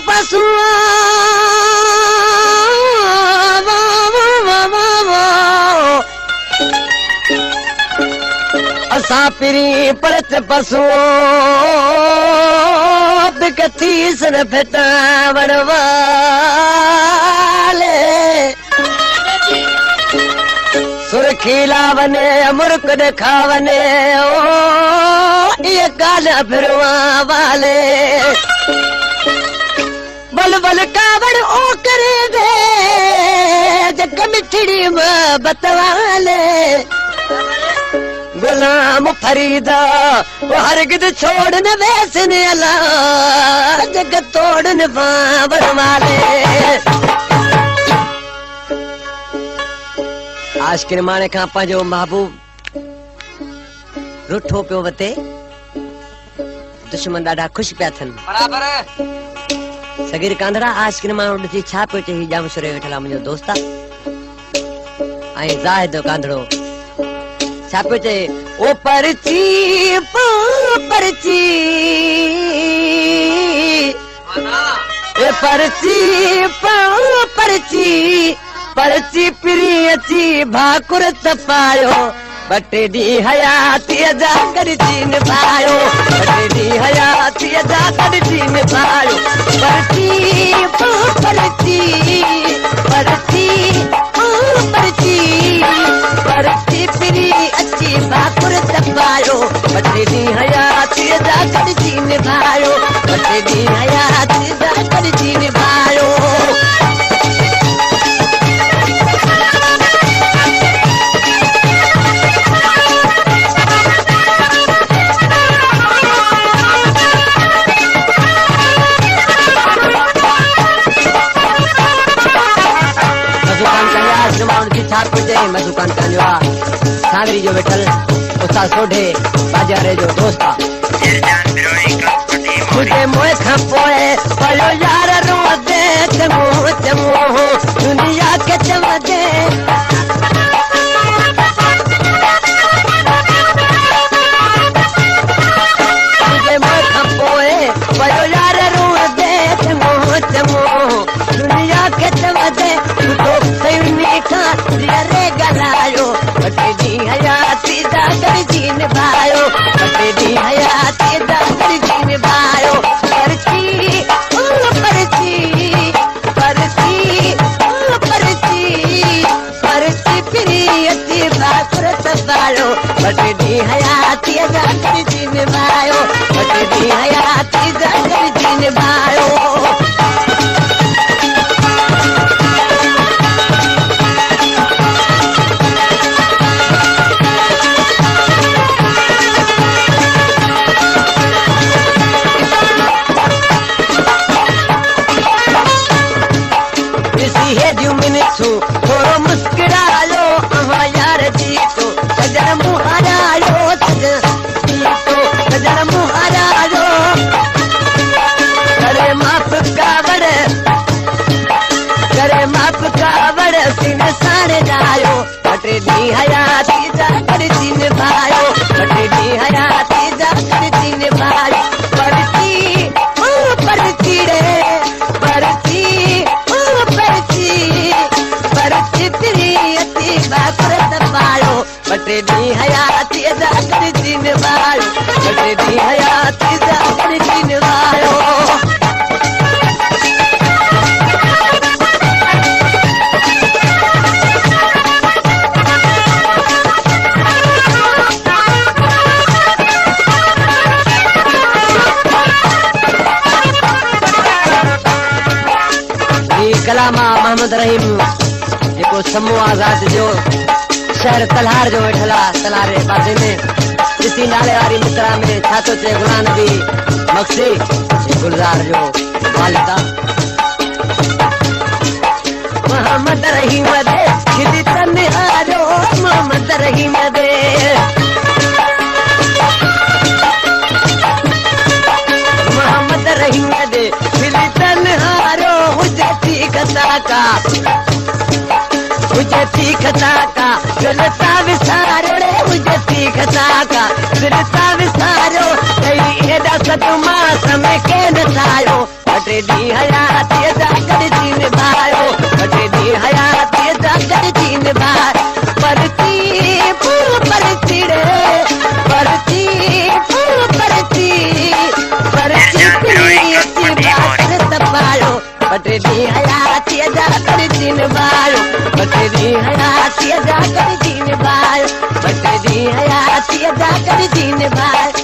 पसू असा पिरी परच पसू कथीस न फेटा वड़वाले सुरखीला वने मुर्क दिखा वने ओ ये काला फिरवा वाले बल बल कावड़ ओ करे दे जग मिठड़ी मोहब्बत वाले गुलाम फरीदा वो हरगिज छोड़ न वैसने अला जग तोड़ न बाबर वाले आशिक़ माने खां पंहिंजो महबूब रुठो पियो वते दुश्मन ॾाढा ख़ुशि पिया थियनि बराबर सगीर कांधड़ा आशिक़ माण्हू ॾिसी छा पियो चए हीउ जाम सुरे वेठल आहे मुंहिंजो दोस्त आहे ऐं ज़ाहिद कांधड़ो छा पियो चए ओ परची परची ए परची परची परची पिरी अची भाकुर तपायो बटे दी हयाती जा कर जीन पायो बटे दी हयाती जा कर जीन पायो परची परची परची परची परची पिरी अची भाकुर तपायो बटे दी हयाती जा कर जीन पायो बटे दी हयाती जा कर जीन पायो मधुकान कांजवा सागरी जो बैठल उस्ताद सोढे बाजारे जो दोस्त मुझे मोए खपोए पलो यार रो दे चमो चमो दुनिया के चमके मुझे मोए खपोए पलो यार रो दे चमो चमो दुनिया के चमके तू तो सही का रे गलायो बटे दी हयाती जा कर जीन भायो बटे दी हयाती जा कर जीन भायो परची परची परची परची परची पिरी अची भाकुर तपायो बटे दी हयाती जा कर जीन भायो बटे दी हयाती जा कर जीन भायो थोरो मुस्कुरायो अमा यार जी तो सजन मुहारायो सजन मुहारायो करे माप कावड़ सिन सारे जायो बटे दी हयाती जा कर दिन भायो बटे दी हयाती जा कर दिन भायो परची परची रे परची परची परची पिरी अची भाकुर तपायो बटे दी हयाती जा कर दिन भायो बटे दी हयाती जा कर दिन भायो कलामा मोहम्मद रहीम जेको समूह आज़ाद जो शहर तलहार जो वेठला तलहारे पासे में ॾिसी नाले वारी मित्रा में छा थो चए गुलाम नबी मक्सी गुलज़ार जो वालिदा मोहम्मद रहीम दे खिदी तन्हारो मोहम्मद रहीम दे मोहम्मद रहीम दे खिदी तन्हारो मुझे तीखता का दिलता विसारो मुझे तीखता का दिलता विसारो कई एदा सतमा समय के न थायो बटे दी दी हयाती अदा कर जीने बार बटे दी हयाती अदा कर जीने बार